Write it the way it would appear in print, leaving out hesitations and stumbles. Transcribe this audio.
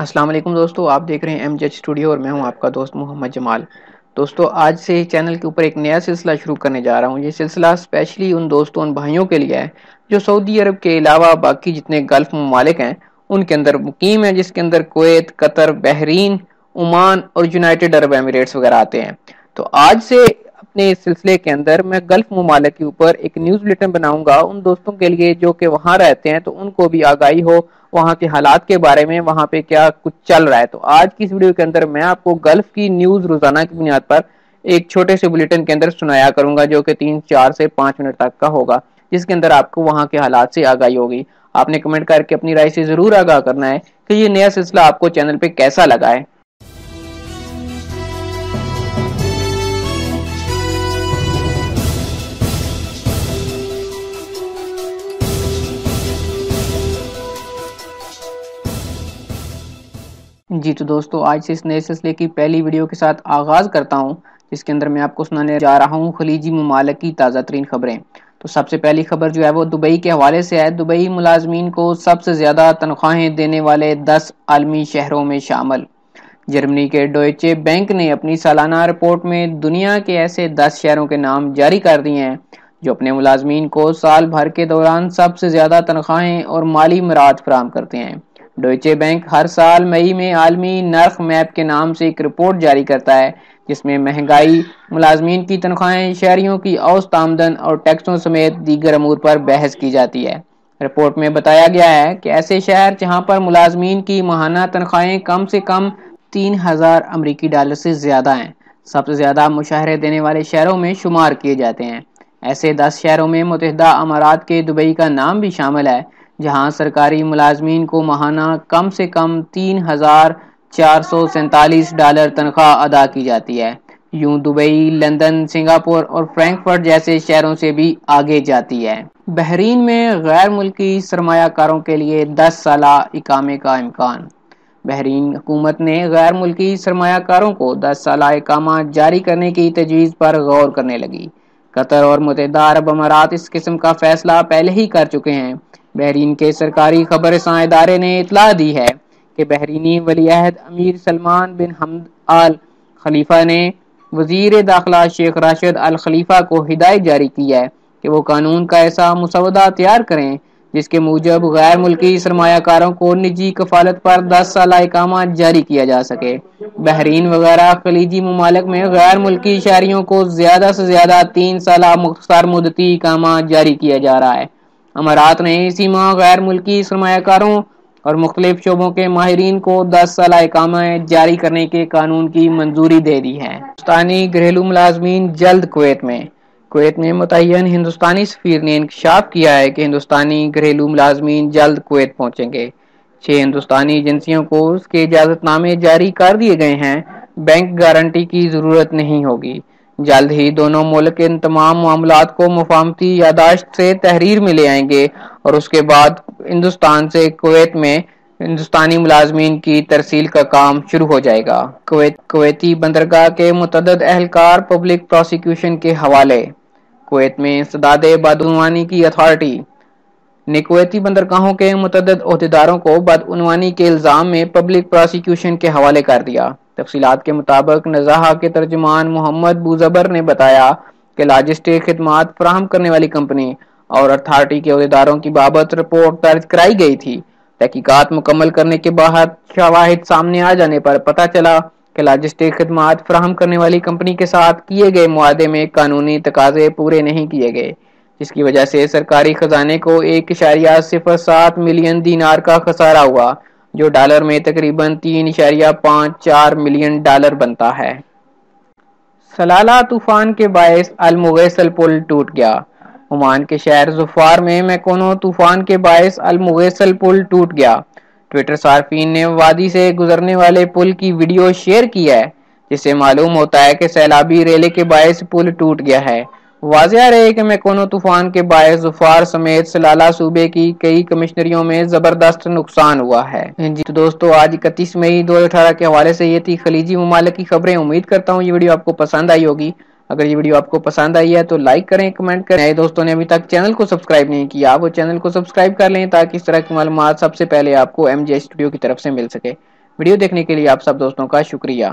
السلام علیکم دوستو، آپ دیکھ رہے ہیں ایم جی ایچ اسٹوڈیو اور میں ہوں آپ کا دوست محمد جمال۔ دوستو آج سے چینل کے اوپر ایک نیا سلسلہ شروع کرنے جا رہا ہوں۔ یہ سلسلہ اسپیشلی ان دوستوں ان بھائیوں کے لیے ہے جو سعودی عرب کے علاوہ باقی جتنے گلف ممالک ہیں ان کے اندر مقیم ہیں، جس کے اندر کویت، قطر، بحرین، عمان اور یونائٹڈ عرب ایمریٹس وغیرہ آتے ہیں۔ تو آج سے اپنے اس سلسلے کے اندر میں گلف ممالک کے اوپر ایک نیوز بلیٹن بناؤں گا ان دوستوں کے لیے جو کہ وہاں رہتے ہیں، تو ان کو بھی آگاہی ہو وہاں کے حالات کے بارے میں، وہاں پہ کیا کچھ چل رہا ہے۔ تو آج کی اس ویڈیو کے اندر میں آپ کو گلف کی نیوز روزانہ کی بنیاد پر ایک چھوٹے سے بلیٹن کے اندر سنایا کروں گا، جو کہ 3 سے 5 منٹ تک کا ہوگا، جس کے اندر آپ کو وہاں کے حالات سے آگاہی ہوگی۔ آپ نے کمنٹ کر کے اپنی رائے سے ضرور آگاہ کرنا ہے کہ یہ نیا سلسلہ آپ کو چینل پہ کیسا لگا ہے۔ جی تو دوستو آج سے اس نئے سلسلے کی پہلی ویڈیو کے ساتھ آغاز کرتا ہوں، جس کے اندر میں آپ کو سنانے جا رہا ہوں خلیجی ممالک کی تازہ ترین خبریں۔ تو سب سے پہلی خبر جو ہے وہ دبئی کے حوالے سے ہے۔ دبئی ملازمین کو سب سے زیادہ تنخواہیں دینے والے 10 عالمی شہروں میں شامل۔ جرمنی کے ڈوئچے بینک نے اپنی سالانہ رپورٹ میں دنیا کے ایسے 10 شہروں کے نام جاری کر دیے ہیں جو اپنے ملازمین کو سال بھر کے دوران سب سے زیادہ تنخواہیں اور مالی امداد فراہم کرتے ہیں۔ ڈوئچے بینک ہر سال مئی میں عالمی نرخ میپ کے نام سے ایک رپورٹ جاری کرتا ہے جس میں مہنگائی، ملازمین کی تنخواہیں، شہریوں کی اوسط آمدن اور ٹیکسوں سمیت دیگر امور پر بحث کی جاتی ہے۔ رپورٹ میں بتایا گیا ہے کہ ایسے شہر جہاں پر ملازمین کی ماہانہ تنخواہیں کم سے کم $3000 سے زیادہ ہیں، سب سے زیادہ مشاہرے دینے والے شہروں میں شمار کیے جاتے ہیں۔ ایسے 10 شہروں میں متحدہ امارات کے دبئی کا نام بھی شامل ہے، جہاں سرکاری ملازمین کو ماہانہ کم سے کم $3447 تنخواہ ادا کی جاتی ہے۔ یوں دبئی، لندن، سنگاپور اور فرینکفرٹ جیسے شہروں سے بھی آگے جاتی ہے۔ بحرین میں غیر ملکی سرمایہ کاروں کے لیے 10 سالہ اقامے کا امکان۔ بحرین حکومت نے غیر ملکی سرمایہ کاروں کو 10 سالہ اقامہ جاری کرنے کی تجویز پر غور کرنے لگی۔ قطر اور متحدہ عرب امارات اس قسم کا فیصلہ پہلے ہی کر چکے ہیں۔ بحرین کے سرکاری خبر رساں ادارے نے اطلاع دی ہے کہ بحرینی ولی عہد امیر سلمان بن حمد آل خلیفہ نے وزیر داخلہ شیخ راشد الخلیفہ کو ہدایت جاری کی ہے کہ وہ قانون کا ایسا مسودہ تیار کریں جس کے موجب غیر ملکی سرمایہ کاروں کو نجی کفالت پر 10 سالہ اقامہ جاری کیا جا سکے۔ بحرین وغیرہ خلیجی ممالک میں غیر ملکی شہریوں کو زیادہ سے زیادہ 3 سالہ مختصر مدتی اقامہ جاری کیا جا رہا ہے۔ امارات نے اسی ماہ غیر ملکی سرمایہ کاروں اور مختلف شعبوں کے ماہرین کو 10 سالہ اقامہ جاری کرنے کے قانون کی منظوری دے دی ہے۔ ہندوستانی گھریلو ملازمین جلد کویت میں۔ کویت میں متعین ہندوستانی سفیر نے انکشاف کیا ہے کہ ہندوستانی گھریلو ملازمین جلد کویت پہنچیں گے۔ 6 ہندوستانی ایجنسیوں کو اس کے اجازت نامے جاری کر دیے گئے ہیں۔ بینک گارنٹی کی ضرورت نہیں ہوگی۔ جلد ہی دونوں ملک ان تمام معاملات کو مفاہمتی یادداشت سے تحریر میں لے آئیں گے اور اس کے بعد ہندوستان سے کویت میں ہندوستانی ملازمین کی ترسیل کا کام شروع ہو جائے گا۔ کویتی بندرگاہ کے متعدد اہلکار پبلک پراسیکیوشن کے حوالے۔ کویت میں انسداد بدعنوانی کی اتھارٹی نے کویتی بندرگاہوں کے متعدد عہدیداروں کو بدعنوانی کے الزام میں پبلک پراسیکیوشن کے حوالے کر دیا۔ تفصیلات کے مطابق نزاہا کے ترجمان محمد بوزبر نے بتایا کہ لاجسٹک خدمات فراہم کرنے والی کمپنی اور اتھارٹی کے عہدیداروں کی بابت رپورٹ درج کرائی گئی تھی۔ تحقیقات مکمل کرنے کے بعد شواہد سامنے آ جانے پر پتہ چلا کہ لاجسٹک خدمات فراہم کرنے والی کمپنی کے ساتھ کیے گئے معاہدے میں قانونی تقاضے پورے نہیں کیے گئے، جس کی وجہ سے سرکاری خزانے کو 1.07 ملین دینار کا خسارہ ہوا، جو ڈالر میں تقریباً $3.54 ملین بنتا ہے۔ سلالہ طوفان کے باعث المغیثل پل ٹوٹ گیا۔ عمان کے شہر ظفار میں میکونو طوفان کے باعث المغیثل پل ٹوٹ گیا۔ ٹویٹر صارفین نے وادی سے گزرنے والے پل کی ویڈیو شیئر کی ہے، جس سے معلوم ہوتا ہے کہ سیلابی ریلے کے باعث پل ٹوٹ گیا ہے۔ واضح رہے کہ میکونو طوفان کے باعث ظفار سمیت سلالہ صوبے کی کئی کمشنریوں میں زبردست نقصان ہوا ہے۔ جی تو دوستو آج 31 مئی 2018 کے حوالے سے یہ تھی خلیجی ممالک کی خبریں۔ امید کرتا ہوں یہ ویڈیو آپ کو پسند آئی ہوگی۔ اگر یہ ویڈیو آپ کو پسند آئی ہے تو لائک کریں، کمنٹ کریں۔ نئے دوستوں نے ابھی تک چینل کو سبسکرائب نہیں کیا وہ چینل کو سبسکرائب کر لیں تاکہ اس طرح کی معلومات سب سے پہلے آپ کو ایم جی ایچ اسٹوڈیو کی طرف سے مل سکے۔ ویڈیو دیکھنے کے لیے آپ سب دوستوں کا شکریہ۔